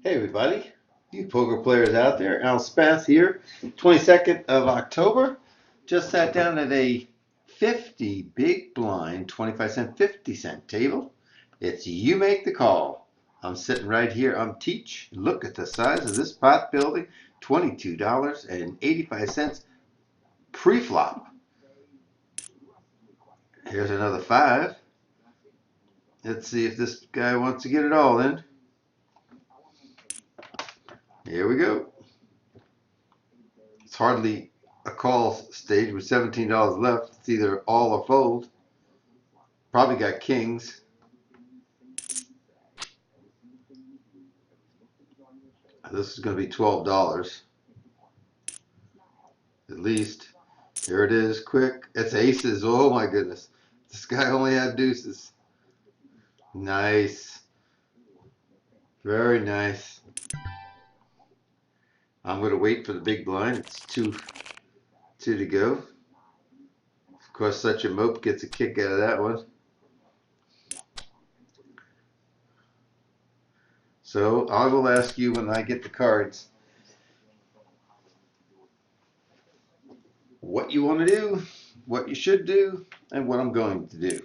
Hey everybody, you poker players out there, Al Spath here, 22nd of October. Just sat down at a 50 big blind, 25 cent, 50 cent table. It's you make the call. I'm sitting right here, I'm Teach. Look at the size of this pot building, $22.85 pre-flop. Here's another five. Let's see if this guy wants to get it all in. Here we go. It's hardly a call stage with $17 left. It's either all or fold. Probably got kings. This is going to be $12 at least. Here it is, quick. It's aces. Oh my goodness. This guy only had deuces. Nice. Very nice. I'm going to wait for the big blind. It's two to go. Of course, such a mope gets a kick out of that one. So I will ask you when I get the cards what you want to do, what you should do, and what I'm going to do.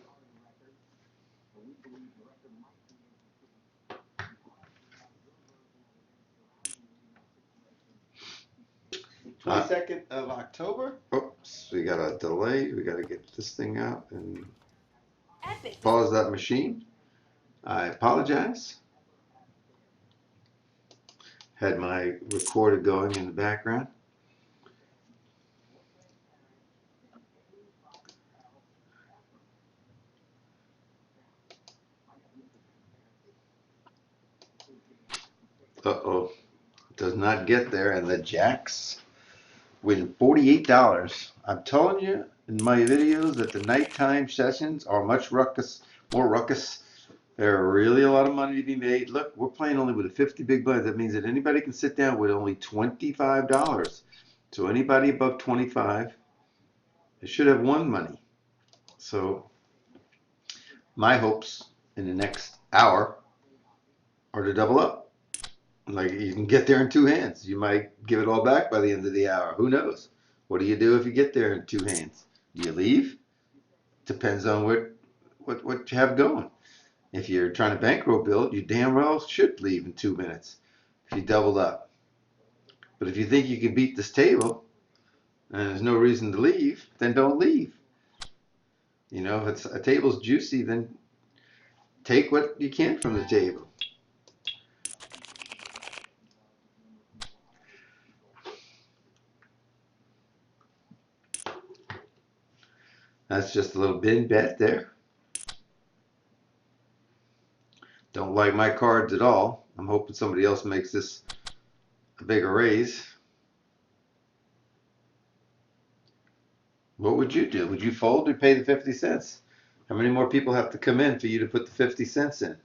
Uh, 22nd of October. Oops, we got a delay. We got to get this thing out and pause that machine. I apologize. Had my recorder going in the background. Uh-oh. Does not get there, and the jacks win $48. I'm telling you in my videos that the nighttime sessions are much more ruckus. There are really a lot of money to be made. Look, we're playing only with a 50 big blind. That means that anybody can sit down with only $25. So anybody above 25, they should have won money. So my hopes in the next hour are to double up. Like you can get there in two hands. You might give it all back by the end of the hour. Who knows? What do you do if you get there in two hands? Do you leave? Depends on what you have going. If you're trying to bankroll build, you damn well should leave in 2 minutes if you double up. But if you think you can beat this table and there's no reason to leave, then don't leave. You know, if it's a table's juicy, then take what you can from the table. That's just a little bin bet there. Don't like my cards at all. I'm hoping somebody else makes this a bigger raise. What would you do? Would you fold or pay the 50 cents? How many more people have to come in for you to put the 50 cents in?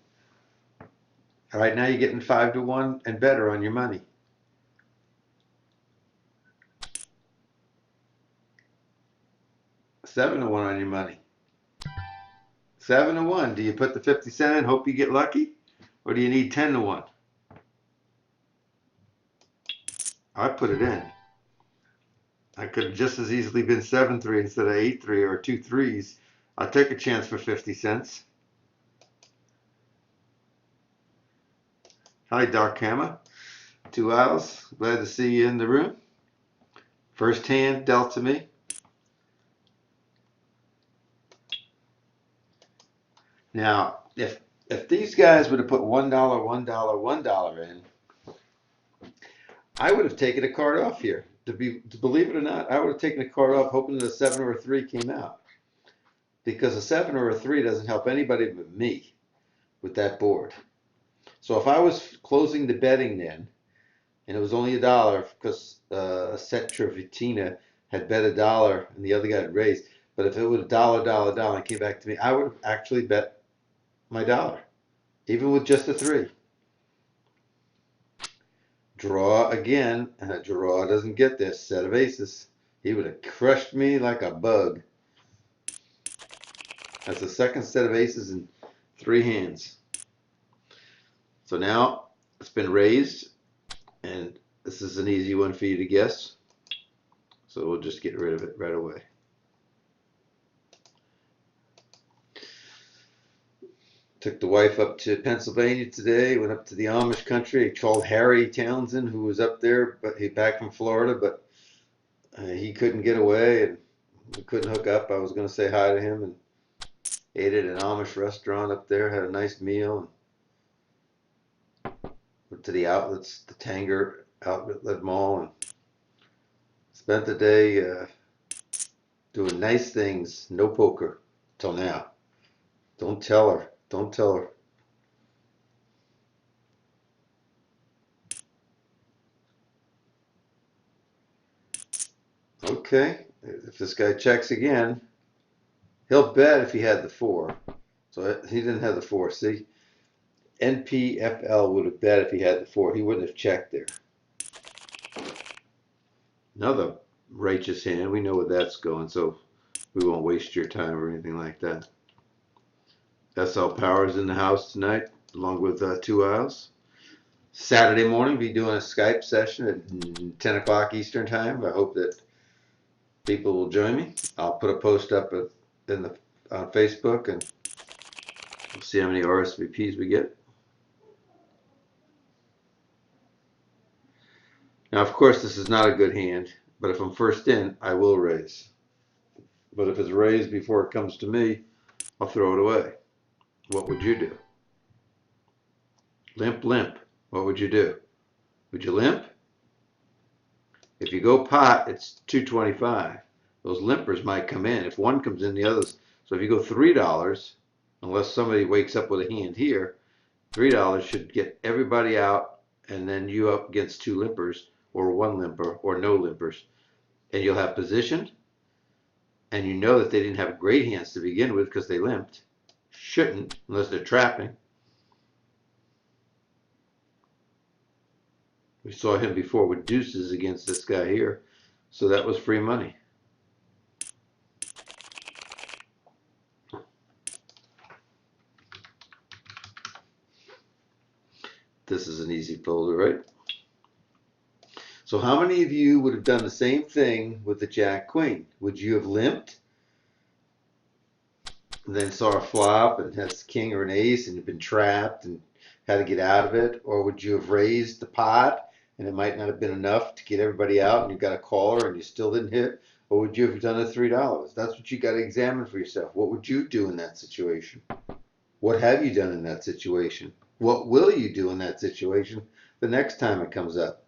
All right, now you're getting 5 to 1 and better on your money. Seven to 1 on your money. 7 to 1. Do you put the 50 cent in, hope you get lucky? Or do you need 10 to 1? I put it in. I could have just as easily been 7-3 instead of 8-3 or 2 threes. I'll take a chance for 50 cents. Hi, Dark Hammer. 2 hours. Glad to see you in the room. First hand dealt to me. Now, if these guys would have put $1, $1, $1 in, I would have taken a card off here. To believe it or not, I would have taken a card off hoping that a 7 or a 3 came out. Because a 7 or a 3 doesn't help anybody but me with that board. So if I was closing the betting then, and it was only $1 because Cetra Vitina had bet $1 and the other guy had raised, but if it was $1, $1, $1 and came back to me, I would have actually bet my dollar, even with just a 3. Draw again, and a draw doesn't get this set of aces. He would have crushed me like a bug. That's the second set of aces in 3 hands. So now It's been raised, and this is an easy one for you to guess. So we'll just get rid of it right away. Took the wife up to Pennsylvania today, went up to the Amish country. I called Harry Townsend, who was up there, but he's back from Florida, but he couldn't get away and we couldn't hook up. I was going to say hi to him and ate at an Amish restaurant up there, had a nice meal, and went to the outlets, the Tanger Outlet Mall, and spent the day doing nice things. No poker till now. Don't tell her. Don't tell her. Okay, if this guy checks again, he'll bet if he had the 4. So he didn't have the 4. See, NPFL would have bet if he had the 4. He wouldn't have checked there. Another righteous hand. We know where that's going, so we won't waste your time or anything like that. SL Power's in the house tonight, along with 2 Isles. Saturday morning, be doing a Skype session at 10 o'clock Eastern time. I hope that people will join me. I'll put a post up on Facebook, and we'll see how many RSVPs we get. Now, of course, this is not a good hand, but if I'm first in, I will raise. But if it's raised before it comes to me, I'll throw it away. What would you do? Limp, limp. What would you do? Would you limp? If you go pot, it's 225. Those limpers might come in. If one comes in, the others. So if you go $3, unless somebody wakes up with a hand here, $3 should get everybody out, and then you up against 2 limpers, or 1 limper, or no limpers. And you'll have position, and you know that they didn't have great hands to begin with because they limped. Shouldn't, unless they're trapping. We saw him before with deuces against this guy here, so that was free money. This is an easy folder, right? So how many of you would have done the same thing with the Jack Queen? Would you have limped and then saw a flop and had a king or an ace and you've been trapped and had to get out of it? Or would you have raised the pot and it might not have been enough to get everybody out and you got a caller and you still didn't hit? Or would you have done a $3? That's what you got to examine for yourself. What would you do in that situation? What have you done in that situation? What will you do in that situation the next time it comes up?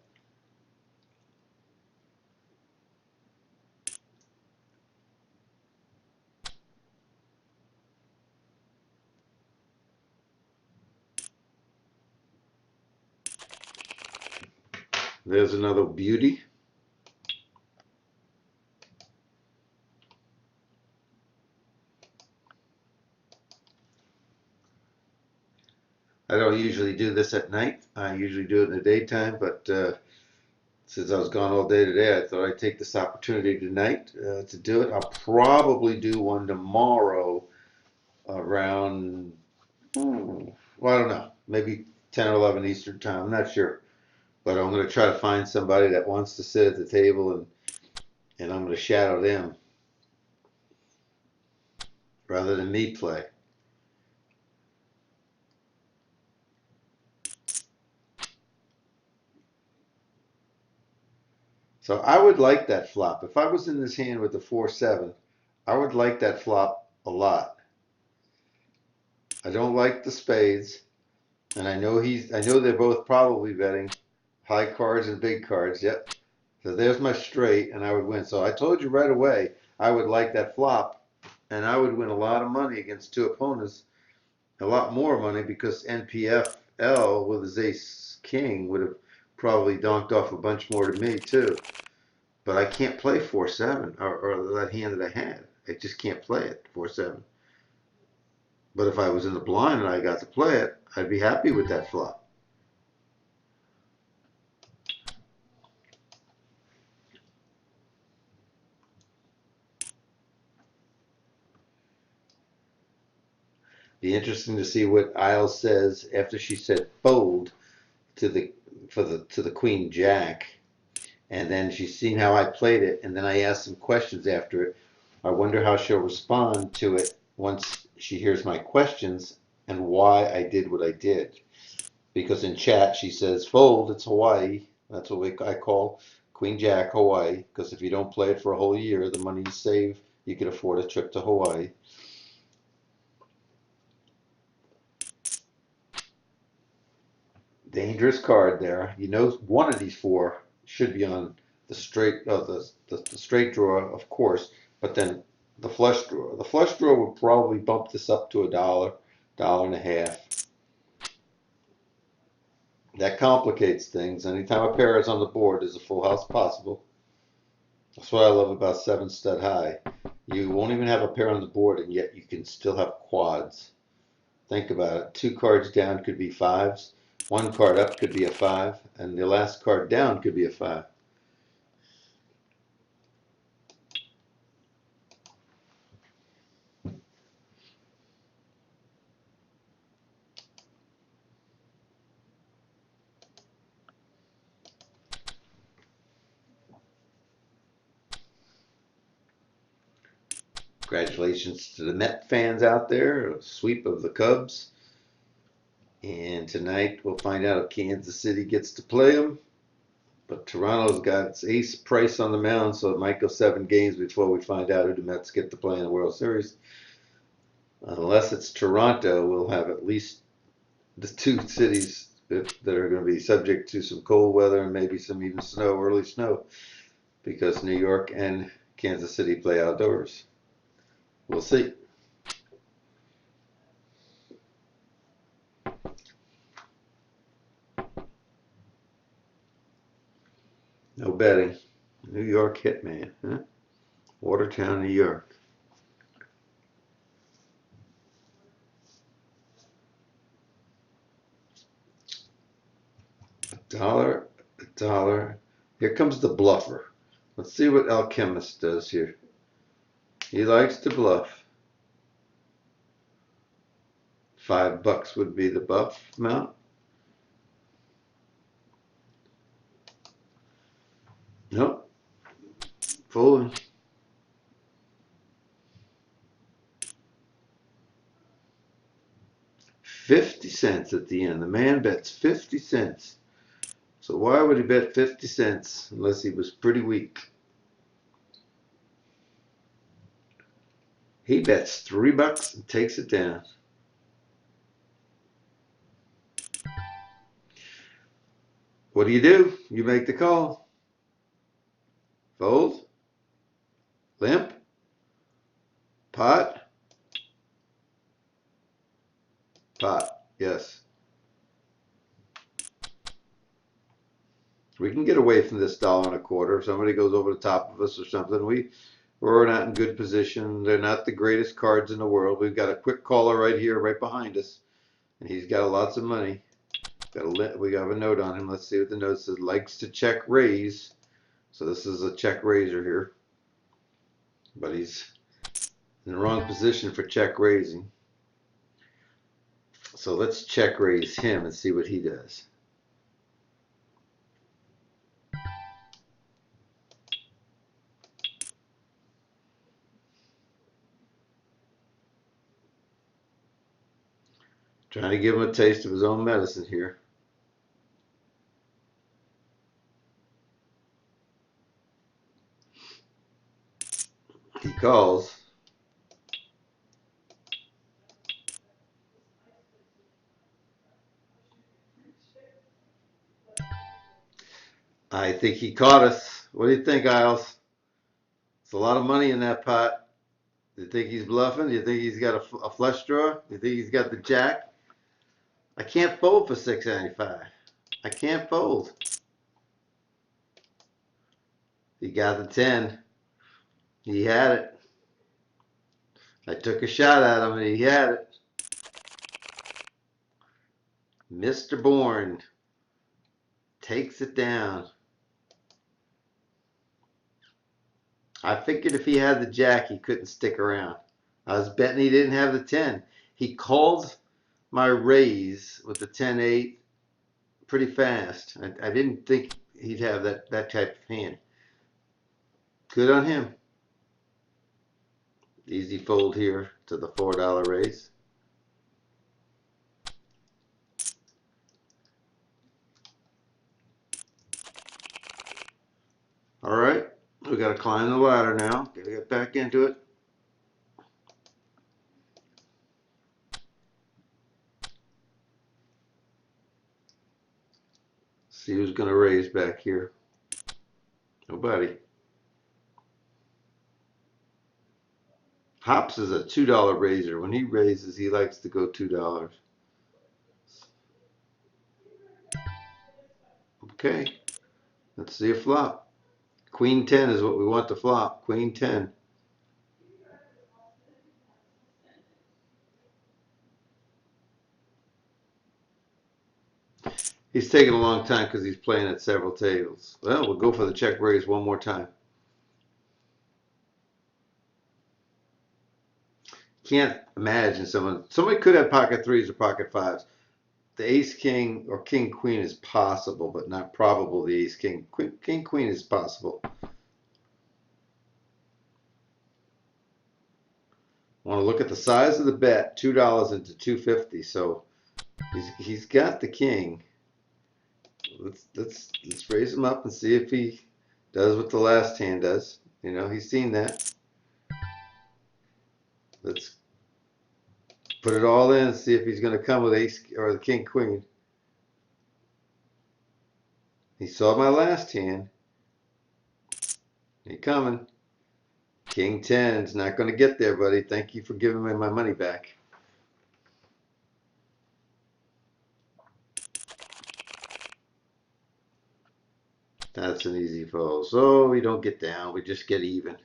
There's another beauty. I don't usually do this at night. I usually do it in the daytime, but since I was gone all day today, I thought I'd take this opportunity tonight to do it. I'll probably do one tomorrow around, well, I don't know, maybe 10 or 11 Eastern time. I'm not sure. But I'm going to try to find somebody that wants to sit at the table, and I'm going to shadow them rather than me play. So I would like that flop. If I was in this hand with the 4-7, I would like that flop a lot. I don't like the spades, and I know they're both probably betting high cards and big cards. Yep. So there's my straight, and I would win. So I told you right away I would like that flop, and I would win a lot of money against 2 opponents, a lot more money because NPFL with his ace king would have probably donked off a bunch more to me too. But I can't play 4-7 or that hand that I had. I just can't play it 4-7. But if I was in the blind and I got to play it, I'd be happy with that flop. Be interesting to see what Isles says after she said fold to the Queen Jack, and then she's seen how I played it, and then I asked some questions after it. I wonder how she'll respond to it once she hears my questions and why I did what I did. Because in chat she says, "Fold, it's Hawaii." That's what I call Queen Jack Hawaii. Because if you don't play it for a whole year, the money you save, you can afford a trip to Hawaii. Dangerous card there. You know, one of these four should be on the straight, the straight draw, of course, but then the flush draw. The flush draw would probably bump this up to $1, $1.50. That complicates things. Anytime a pair is on the board, there's a full house possible. That's what I love about seven stud high. You won't even have a pair on the board, and yet you can still have quads. Think about it. Two cards down could be fives. One card up could be a five, and the last card down could be a five. Congratulations to the Met fans out there. A sweep of the Cubs. And tonight we'll find out if Kansas City gets to play them. But Toronto's got its ace Price on the mound, so it might go 7 games before we find out who the Mets get to play in the World Series. Unless it's Toronto, we'll have at least the two cities that are going to be subject to some cold weather and maybe some even snow, early snow, because New York and Kansas City play outdoors. We'll see. No betting. New York Hitman, huh? Watertown, New York. $1, $1. Here comes the bluffer. Let's see what Alchemist does here. He likes to bluff. $5 would be the buff amount. Nope. Folding. 50 cents at the end. The man bets 50 cents. So why would he bet 50 cents unless he was pretty weak? He bets $3 and takes it down. What do? You make the call. Fold. Limp. Pot. Pot. Yes. We can get away from this $1.25. If somebody goes over the top of us or something, we're not in good position. They're not the greatest cards in the world. We've got a quick caller right here, right behind us, and he's got lots of money. We have a note on him. Let's see what the note says. Likes to check raise. So this is a check raiser here, but he's in the wrong position for check raising. So let's check raise him and see what he does. Trying to give him a taste of his own medicine here. He calls. I think he caught us. What do you think, Isles? It's a lot of money in that pot. Do you think he's bluffing? Do you think he's got a flush draw? Do you think he's got the jack? I can't fold for $6.95. I can't fold. He got the 10. He had it. I took a shot at him and he had it. Mr. Bourne takes it down. I figured if he had the jack, he couldn't stick around. I was betting he didn't have the 10. He called my raise with the 10-8 pretty fast. I didn't think he'd have that type of hand. Good on him. Easy fold here to the $4 raise. All right, we got to climb the ladder now. Got to get back into it. See who's going to raise back here. Nobody. Hops is a $2 raiser. When he raises, he likes to go $2. Okay, let's see a flop. Queen 10 is what we want to flop. Queen 10. He's taking a long time because he's playing at several tables. Well, we'll go for the check raise one more time. Can't imagine somebody could have pocket threes or pocket fives. The ace king or king queen is possible, but not probable. The ace king king queen is possible. Want to look at the size of the bet? $2 into 250. So he's got the king. Let's raise him up and see if he does what the last hand does. You know, he's seen that. Let's put it all in and see if he's going to come with ace or the king queen. He saw my last hand. He coming. King 10 is not going to get there, buddy. Thank you for giving me my money back. That's an easy fold. So we don't get down. We just get even.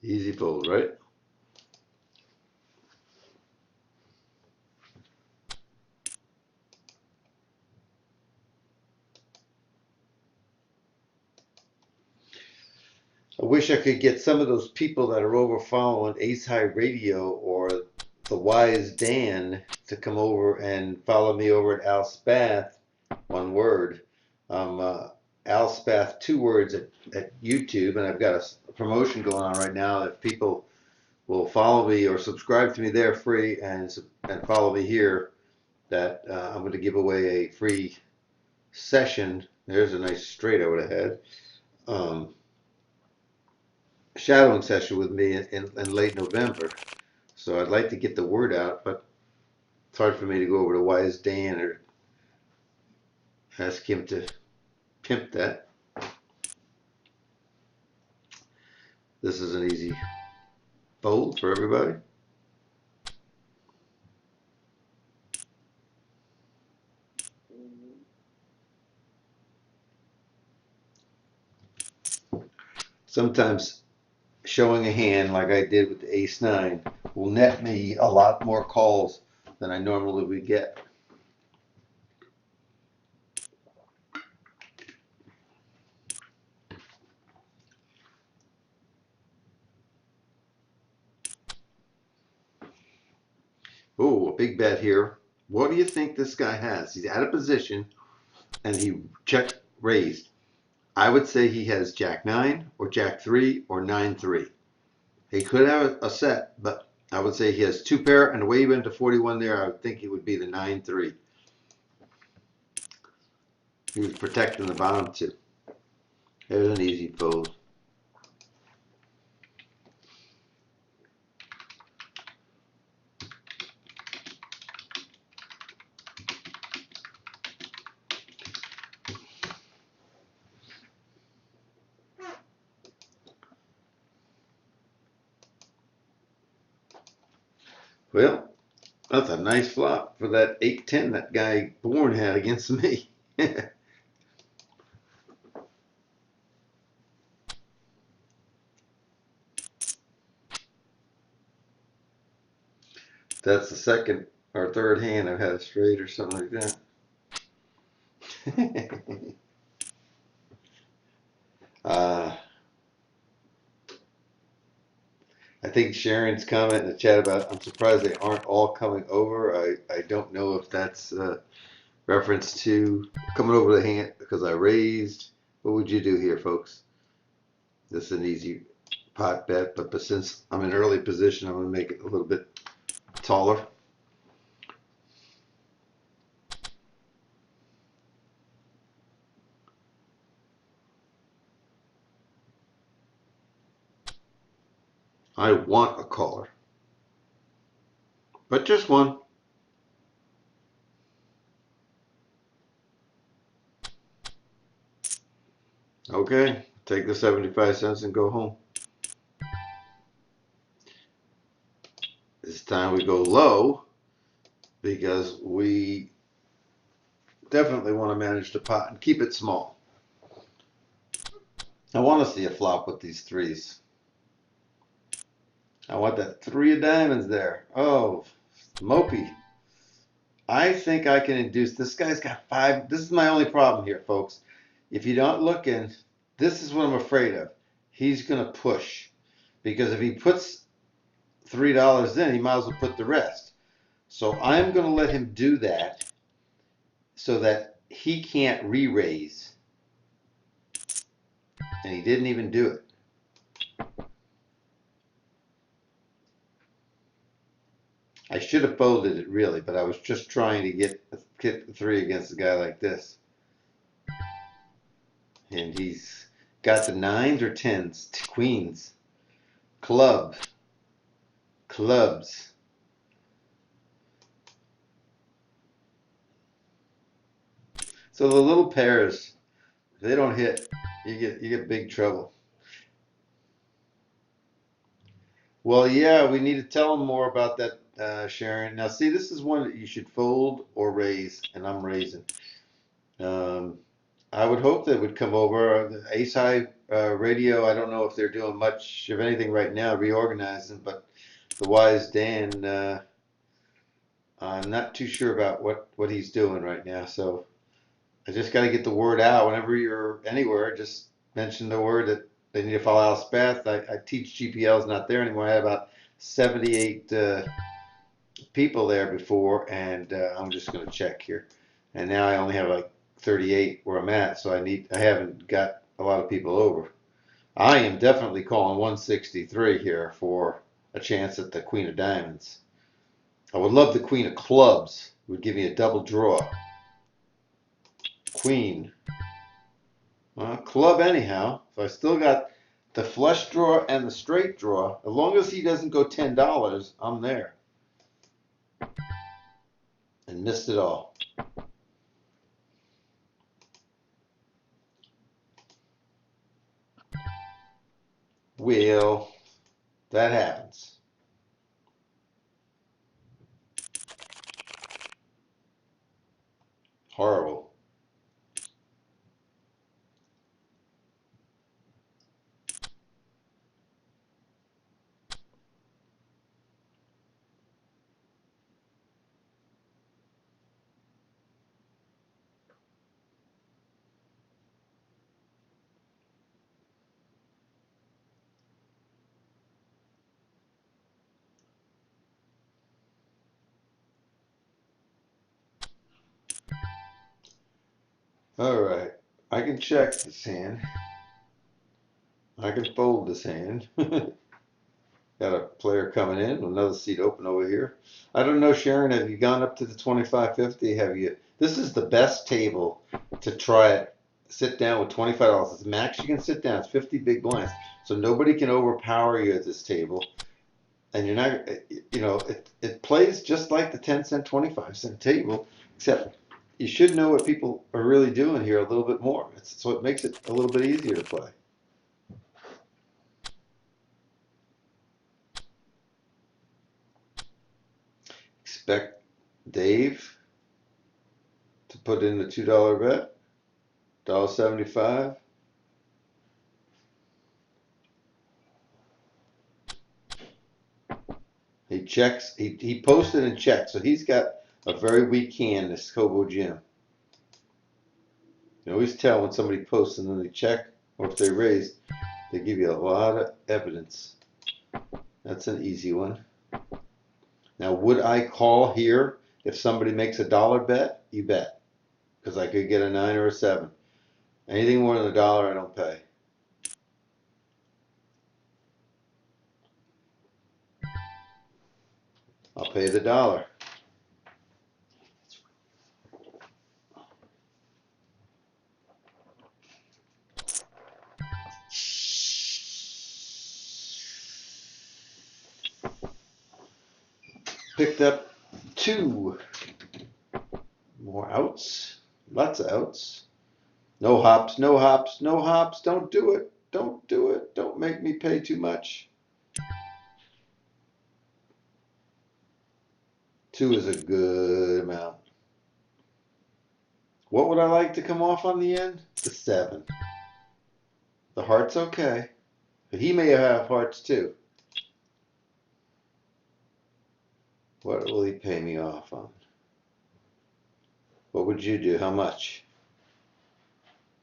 Easy fold, right? I wish I could get some of those people that are over following Ace High Radio or the Wise Dan to come over and follow me over at Al Spath, one word. Al Spath, 2 words at YouTube, and I've got a promotion going on right now. If people will follow me or subscribe to me there free and follow me here, that I'm going to give away a free session. There's a nice straight I would have had. Shadowing session with me in late November. So I'd like to get the word out, but it's hard for me to go over to Wise Dan or ask him to pimp that. This is an easy fold for everybody. Sometimes showing a hand like I did with the ace-9 will net me a lot more calls than I normally would get. Oh, a big bet here. What do you think this guy has? He's out of position and he check raised. I would say he has Jack 9 or Jack 3 or 9-3. He could have a set, but I would say he has 2 pair, and the way he went to 41 there, I would think it would be the 9-3. He was protecting the bottom 2. There's an easy fold. Well, that's a nice flop for that 8-10 that guy Bourne had against me. That's the second or third hand I've had a straight or something like that. I think Sharon's comment in the chat about I'm surprised they aren't all coming over. I don't know if that's reference to coming over the hand because I raised. What would you do here, folks? This is an easy pot bet, but since I'm in early position, I'm going to make it a little bit taller. I want a caller, but just one. Okay, take the 75 cents and go home. This time we go low because we definitely want to manage the pot and keep it small. I want to see a flop with these threes. I want that three of diamonds there. Oh, Mopey. I think I can induce. This guy's got five. This is my only problem here, folks. If you're not looking, this is what I'm afraid of. He's going to push. Because if he puts $3 in, he might as well put the rest. So I'm going to let him do that so that he can't re-raise. And he didn't even do it. I should have folded it really, but I was just trying to get the three against a guy like this. And he's got the nines or tens, queens, clubs. So the little pairs, if they don't hit, you get big trouble. Well, yeah, we need to tell them more about that, Sharon. Now, see, this is one that you should fold or raise, and I'm raising. I would hope they would come over. The Ace High Radio, I don't know if they're doing much of anything right now, reorganizing, but the Wise Dan, I'm not too sure about what he's doing right now. So I just got to get the word out. Whenever you're anywhere, just mention the word that they need to follow Al Spath. I teach GPLs, not there anymore. I had about 78 people there before, and I'm just going to check here. And now I only have like 38 where I'm at, so I haven't got a lot of people over. I am definitely calling 163 here for a chance at the Queen of Diamonds. I would love the Queen of Clubs. It would give me a double draw. Queen. Club anyhow. So I still got the flush draw and the straight draw. As long as he doesn't go $10, I'm there. And missed it all. Well, that happens. Horrible. All right. I can check this hand. I can fold this hand. Got a player coming in, another seat open over here. I don't know, Sharon, have you gone up to the 25.50? Have you? This is the best table to try it. Sit down with $25. It's the max you can sit down. It's 50 big blinds. So nobody can overpower you at this table. And you're not, it plays just like the 10-cent, 25-cent table, except you should know what people are really doing here a little bit more. So it makes it a little bit easier to play. Expect Dave to put in the $2 bet, $1.75. He He checks. He posted and checked. So he's got a very weak hand, this Kobo Jim. You always tell when somebody posts and then they check, or if they raise, they give you a lot of evidence. That's an easy one. Now, would I call here if somebody makes a dollar bet? You bet. Because I could get a 9 or a 7. Anything more than a dollar, I don't pay. I'll pay the dollar. Picked up 2 more outs. Lots of outs. No hops, no hops, no hops. Don't do it. Don't do it. Don't make me pay too much. 2 is a good amount. What would I like to come off on the end? The 7. The heart's okay. But he may have hearts too. What will he pay me off on? What would you do? How much?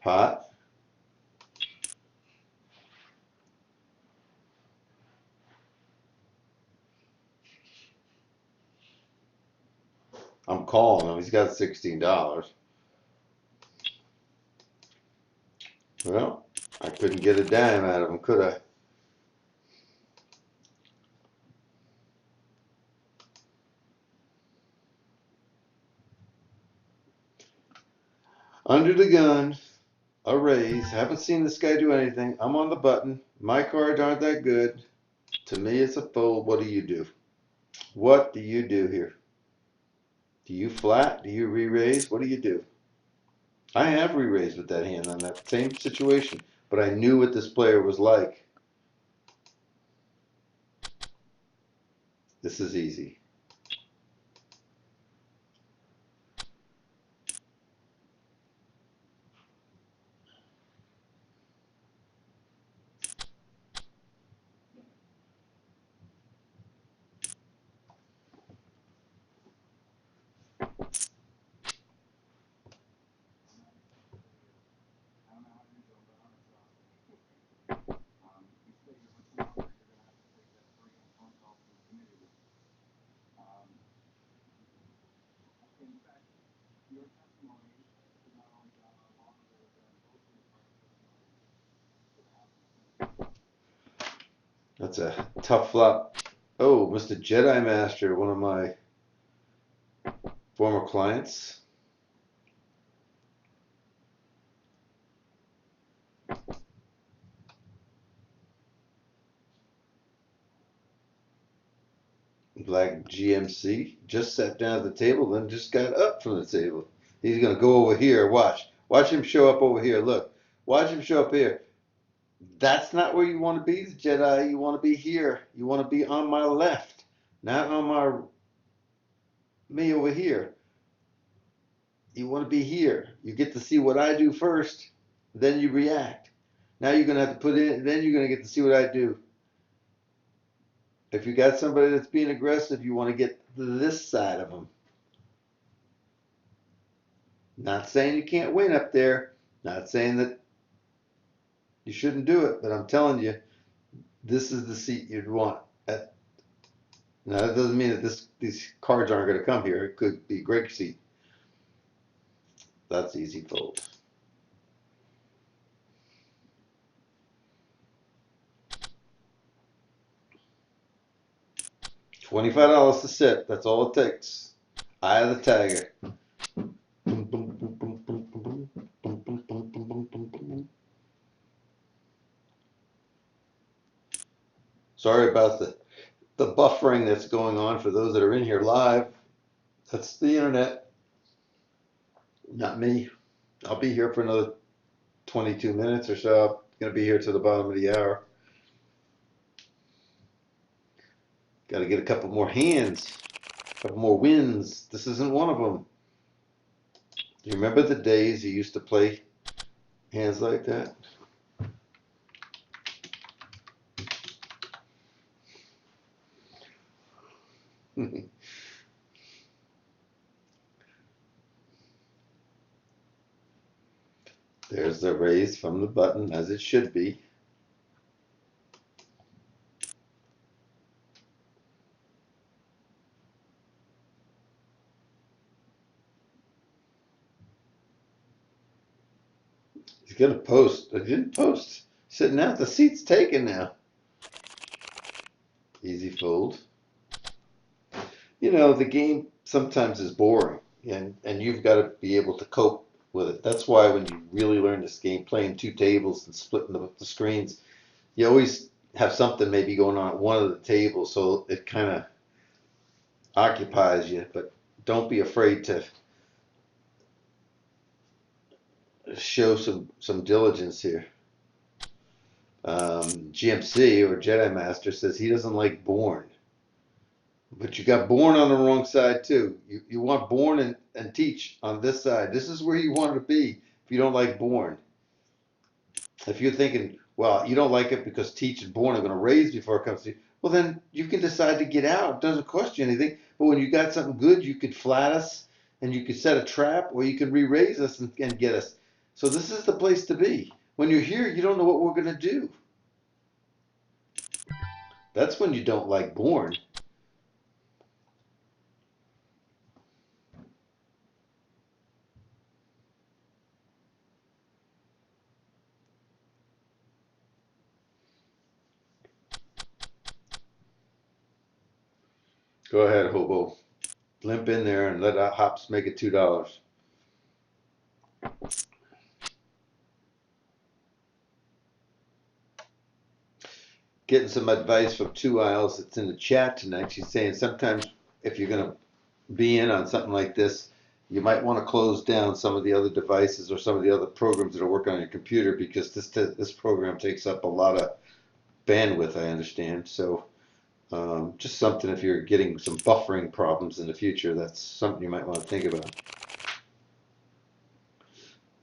Pot? I'm calling him. He's got $16. Well, I couldn't get a dime out of him, could I? Under the gun, a raise. Haven't seen this guy do anything. I'm on the button. My cards aren't that good. To me, it's a fold. What do you do? What do you do here? Do you flat? Do you re-raise? What do you do? I have re-raised with that hand on that same situation, but I knew what this player was like. This is easy. That's a tough flop. Oh, Mr. Jedi Master, one of my former clients. Black GMC just sat down at the table, then just got up from the table. He's gonna go over here. Watch him show up over here. Look, watch him show up here. That's not where you want to be, Jedi. You want to be here. You want to be on my left, not on me over here. You want to be here. You get to see what I do first, then you react. Now you're gonna have to put in. Then you're gonna get to see what I do. If you got somebody that's being aggressive, you want to get this side of them. Not saying you can't win up there. Not saying that you shouldn't do it, but I'm telling you, this is the seat you'd want. Now that doesn't mean that these cards aren't going to come here. It could be a great seat. That's easy fold. $25 to sit. That's all it takes. Eye of the tiger. Sorry about the buffering that's going on for those that are in here live. That's the internet, not me. I'll be here for another 22 minutes or so. I'm going to be here to the bottom of the hour. Got to get a couple more hands, a couple more wins. This isn't one of them. Do you remember the days you used to play hands like that? There's the raise from the button, as it should be. He's gonna post. I didn't post. Sitting out. The seat's taken now. Easy fold. You know, the game sometimes is boring, and you've got to be able to cope with it. That's why when you really learn this game, playing two tables and splitting the screens, you always have something maybe going on at one of the tables, so it kind of occupies you. But don't be afraid to show some diligence here. GMC or Jedi Master says he doesn't like Born. But you got Born on the wrong side too. You want Born and Teach on this side. This is where you want to be if you don't like Born. If you're thinking, well, you don't like it because Teach and Born are going to raise before it comes to you, well, then you can decide to get out. It doesn't cost you anything. But when you got something good, you could flat us and you could set a trap, or you could re-raise us and get us. So this is the place to be. When you're here, you don't know what we're going to do. That's when you don't like Born. Go ahead, Hobo. Limp in there and let Hops make it $2. Getting some advice from Two Isles that's in the chat tonight. She's saying sometimes if you're going to be in on something like this, you might want to close down some of the other devices or some of the other programs that are working on your computer, because this program takes up a lot of bandwidth, I understand. So just something, if you're getting some buffering problems in the future, that's something you might want to think about.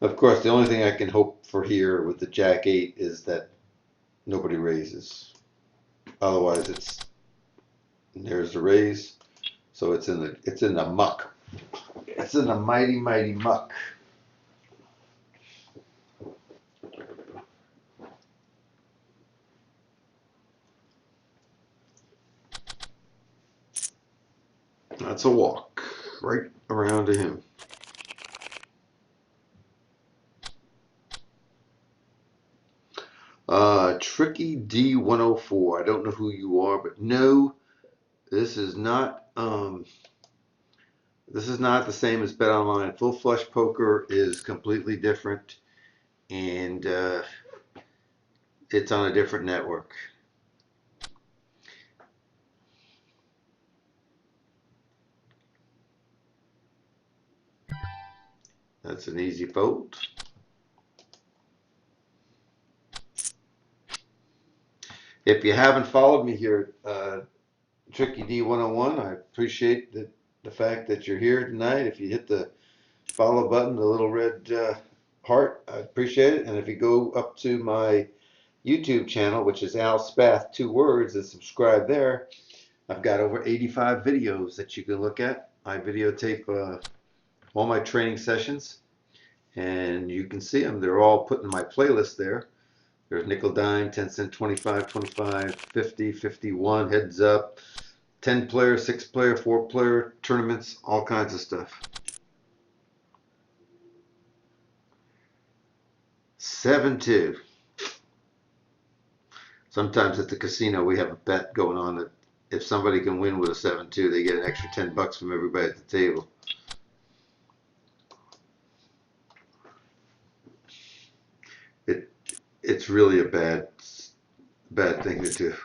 Of course, the only thing I can hope for here with the Jack 8 is that nobody raises. Otherwise, there's the raise. So it's in the muck. It's in the mighty, mighty muck. That's a walk right around to him. Tricky D104. I don't know who you are, but no, this is not the same as Bet Online. Full Flush Poker is completely different, and it's on a different network. That's an easy fold. If you haven't followed me here, Tricky D101, I appreciate the fact that you're here tonight. If you hit the follow button, the little red heart, I appreciate it. And if you go up to my YouTube channel, which is Al Spath, 2 words, and subscribe there, I've got over 85 videos that you can look at. I videotape all my training sessions, and you can see them. They're all put in my playlist there. There's nickel dime, 10 cent, 25, 25, 50, 51, heads up, 10 player, 6 player, 4 player tournaments, all kinds of stuff. 7-2. Sometimes at the casino we have a bet going on that if somebody can win with a 7-2, they get an extra $10 from everybody at the table. It's really a bad thing to do.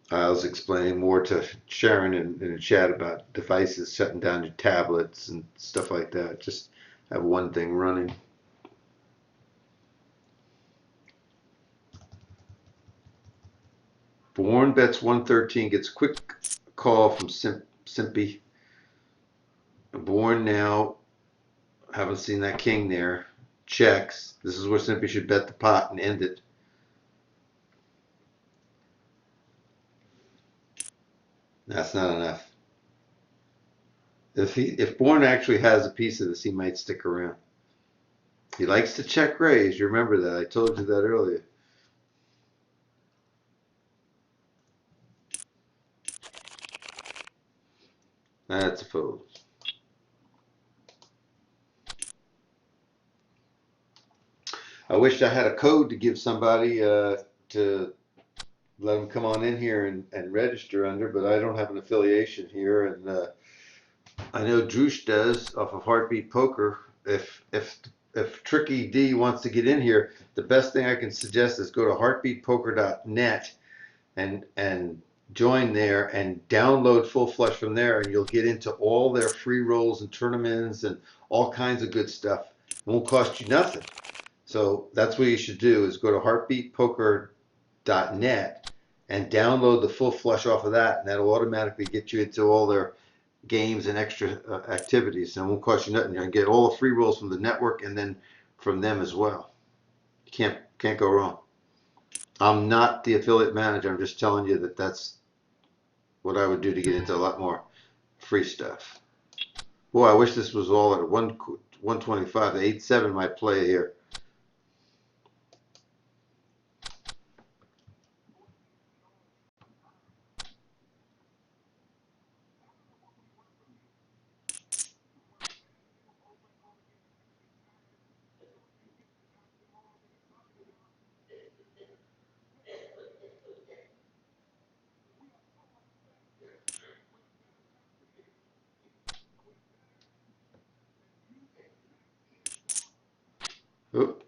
I was explaining more to Sharon in the chat about devices shutting down your tablets and stuff like that. Just have one thing running. Born bets 113, gets quick call from Simpy. Born now Haven't seen that king there. Checks. This is where Simpy should bet the pot and end it. That's not enough. If Bourne actually has a piece of this, he might stick around. He likes to check raise. You remember that? I told you that earlier. That's a fold. I wish I had a code to give somebody to let them come on in here and register under, but I don't have an affiliation here, and I know Droosh does off of Heartbeat Poker. If Tricky D wants to get in here, the best thing I can suggest is go to heartbeatpoker.net and join there and download Full Flush from there, and you'll get into all their free rolls and tournaments and all kinds of good stuff. It won't cost you nothing. So that's what you should do is go to heartbeatpoker.net and download the Full Flush off of that, and that'll automatically get you into all their games and extra activities, and it won't cost you nothing. You can get all the free rolls from the network and then from them as well. You can't go wrong. I'm not the affiliate manager. I'm just telling you that that's what I would do to get into a lot more free stuff. Boy, I wish this was all at 125. The 8-7 might play here. Oop.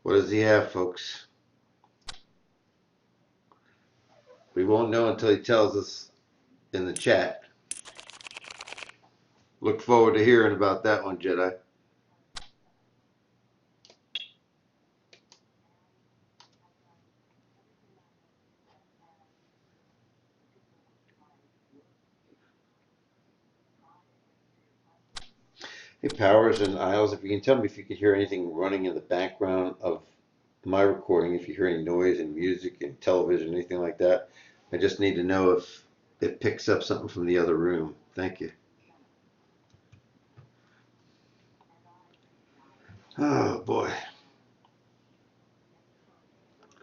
What does he have, folks? We won't know until he tells us in the chat. Look forward to hearing about that one, Jedi. Hey, Powers and Isles, if you can tell me if you can hear anything running in the background of my recording, if you hear any noise and music and television, anything like that, I just need to know if it picks up something from the other room. Thank you. Oh boy.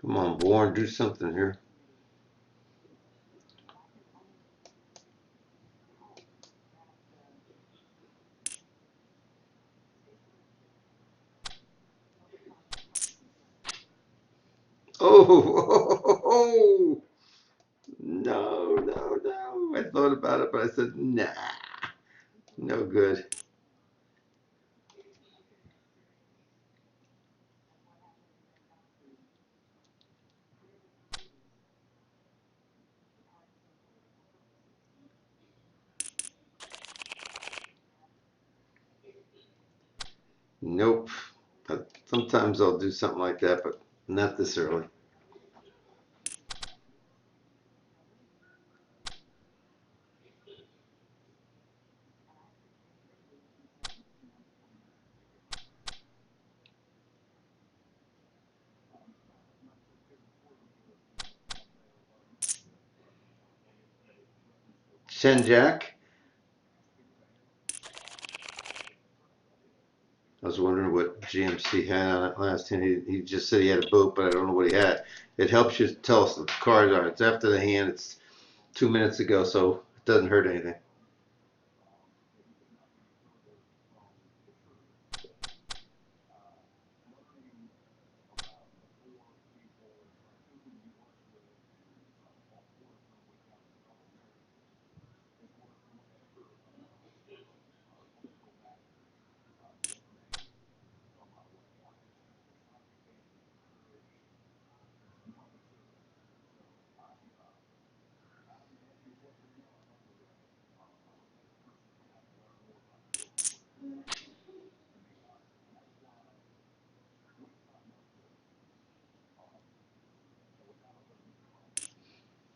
Come on, Born, do something here. Oh, no, no, no. I thought about it, but I said, nah, no good. Nope. Sometimes I'll do something like that, but not this early. Shen Jack. I was wondering what GMC had on it last time. He just said he had a boat, but I don't know what he had. It helps you tell us what the cards are. It's after the hand. It's 2 minutes ago, so it doesn't hurt anything.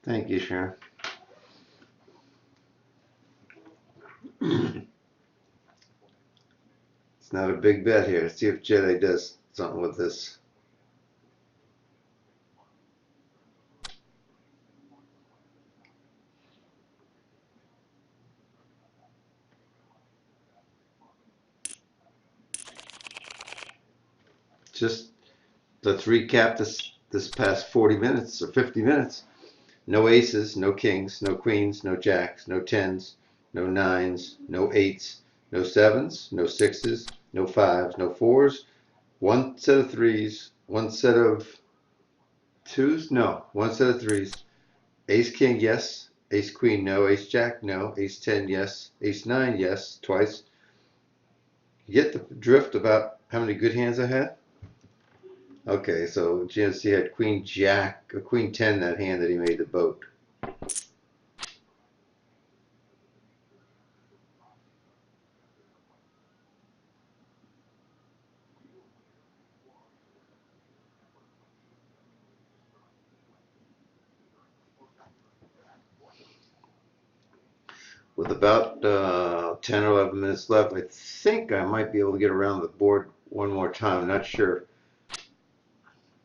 Thank you, Sharon. It's not a big bet here. Let's see if Jedi does something with this. Just let's recap this past 40 minutes or 50 minutes. No aces, no kings, no queens, no jacks, no tens, no nines, no eights, no sevens, no sixes, no fives, no fours, one set of threes, one set of twos, no, one set of threes. Ace king, yes. Ace queen, no. Ace jack, no. Ace 10, yes. Ace 9, yes, twice. You get the drift about how many good hands I had? Okay, so GMC had queen jack, a queen 10, that hand that he made the boat. With about 10 or 11 minutes left, I think I might be able to get around the board one more time. I'm not sure.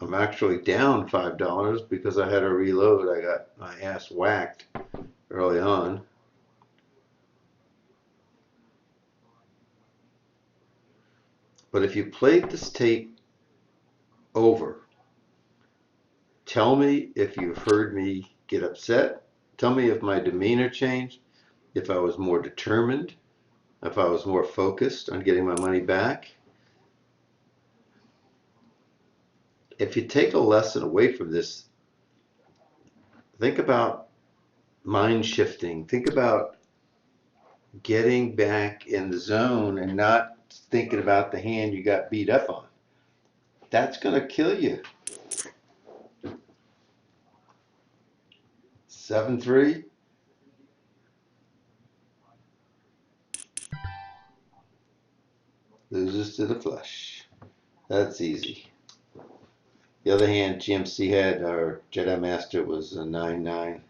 I'm actually down $5 because I had to reload. I got my ass whacked early on. But if you played this tape over, tell me if you've heard me get upset. Tell me if my demeanor changed, if I was more determined, if I was more focused on getting my money back. If you take a lesson away from this, think about mind shifting. Think about getting back in the zone and not thinking about the hand you got beat up on. That's going to kill you. 7-3. Loses to the flush. That's easy. The other hand GMC had, our Jedi Master, was a 9-9.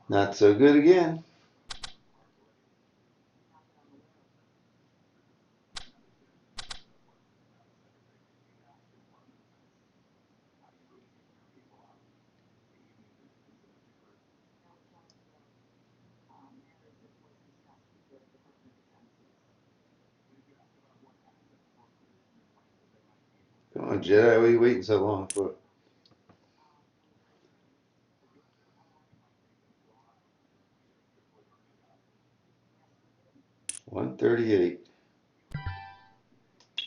Not so good again. Come on, Jedi, what are you waiting so long for? 138.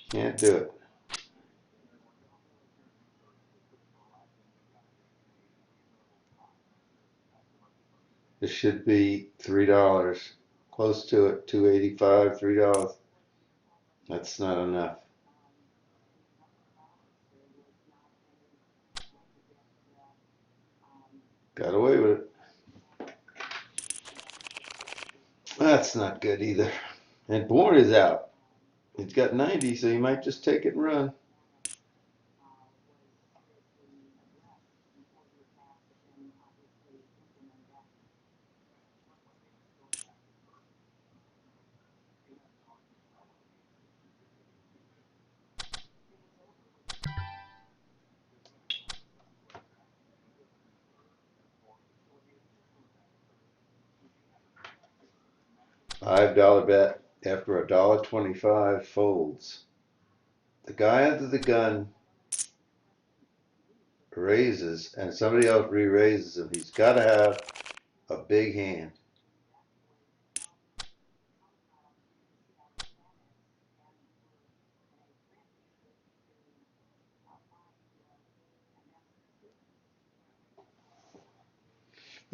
Can't do it. This should be $3. Close to it. 285, $3. That's not enough. Got away with it. That's not good either. And Bourne is out. He's got 90, so he might just take it and run. $5 bet after $1.25 folds. The guy under the gun raises and somebody else re-raises him. He's got to have a big hand.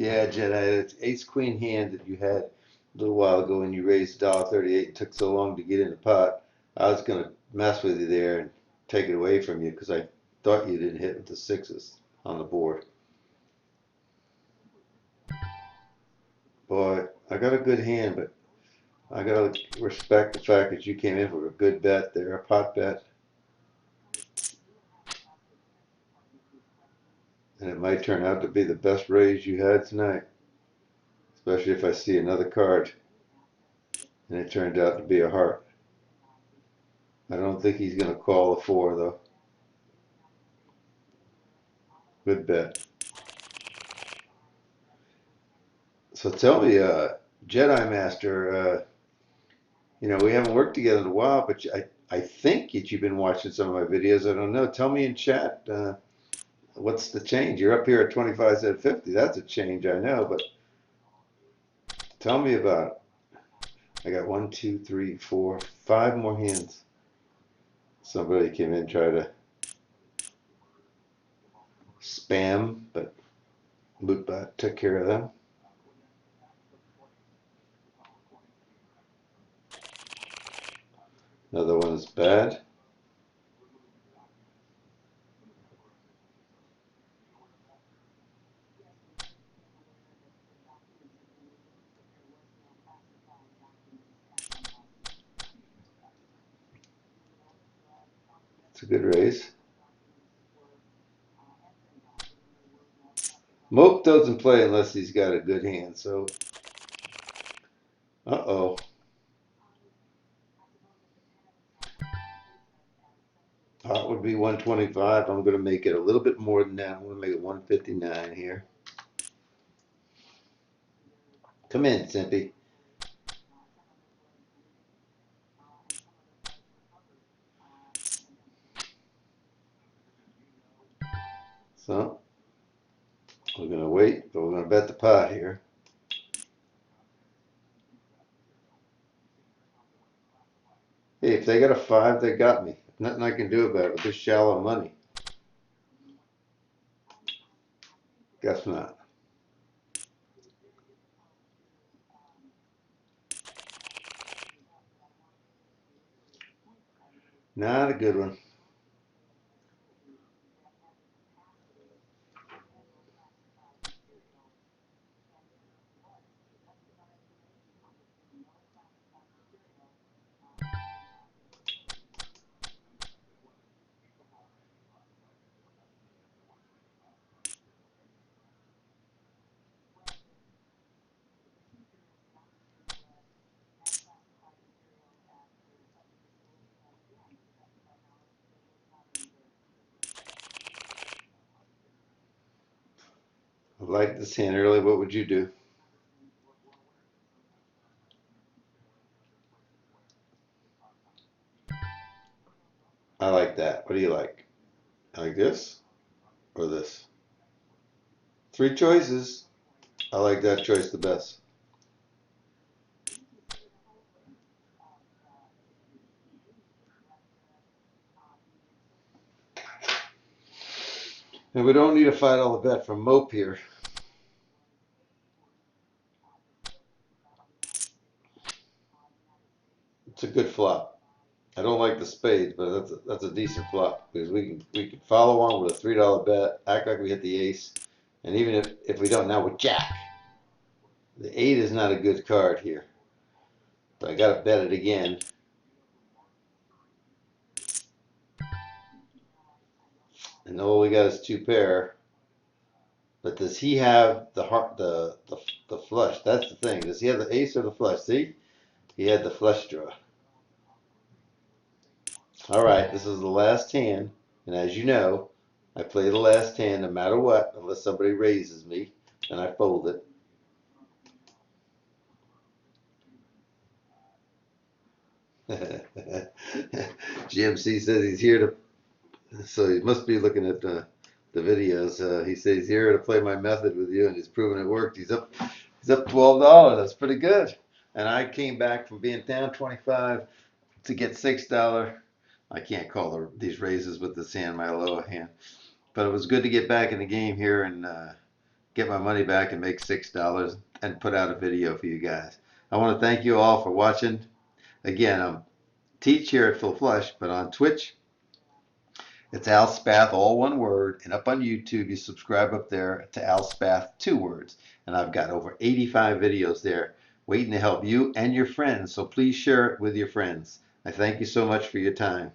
Yeah, Jed, I had an ace queen hand that you had a little while ago when you raised $1.38 and took so long to get in the pot. I was gonna mess with you there and take it away from you because I thought you didn't hit with the sixes on the board. Boy, I got a good hand, but I gotta respect the fact that you came in for a good bet there, a pot bet, and it might turn out to be the best raise you had tonight, especially if I see another card and it turned out to be a heart. I don't think he's gonna call a four though. Good bet. So tell me, Jedi Master, we haven't worked together in a while, but I think that you've been watching some of my videos. I don't know. Tell me in chat, what's the change? You're up here at 25 instead of 50. That's a change, I know, but tell me about it. I got 1, 2, 3, 4, 5 more hands. Somebody came in and tried to spam, but Lootbot took care of them. Another one is bad. It's a good raise. Mope doesn't play unless he's got a good hand, so uh-oh. Pot would be 125. I'm going to make it a little bit more than that. I'm going to make it 159 here. Come in, Simpy. So, we're going to wait, but we're going to bet the pot here. Hey, if they got a 5, they got me. Nothing I can do about it with this shallow money. Guess not. Not a good one. I like this hand early. What would you do? I like that. What do you like? I like this or this? 3 choices. I like that choice the best. And we don't need to fight all the bet from Mope here. It's a good flop. I don't like the spades, but that's a decent flop because we can follow on with a $3 bet, act like we hit the ace, and even if we don't now with Jack, the 8 is not a good card here. But I got to bet it again. And all we got is 2 pair. But does he have the heart, the flush? That's the thing. Does he have the ace or the flush? See, he had the flush draw. All right, this is the last hand, and as you know, I play the last hand no matter what, unless somebody raises me, and I fold it. GMC says he's here to, so he must be looking at the videos. He says he's here to play my method with you, and he's proven it worked. He's up $12. That's pretty good. And I came back from being down 25 to get $6. I can't call these raises with this hand, my lower hand, but it was good to get back in the game here and get my money back and make $6 and put out a video for you guys. I want to thank you all for watching. Again, I'm Teach here at Full Flush, but on Twitch, it's Al Spath, all one word. And up on YouTube, you subscribe up there to Al Spath, 2 words. And I've got over 85 videos there waiting to help you and your friends. So please share it with your friends. I thank you so much for your time.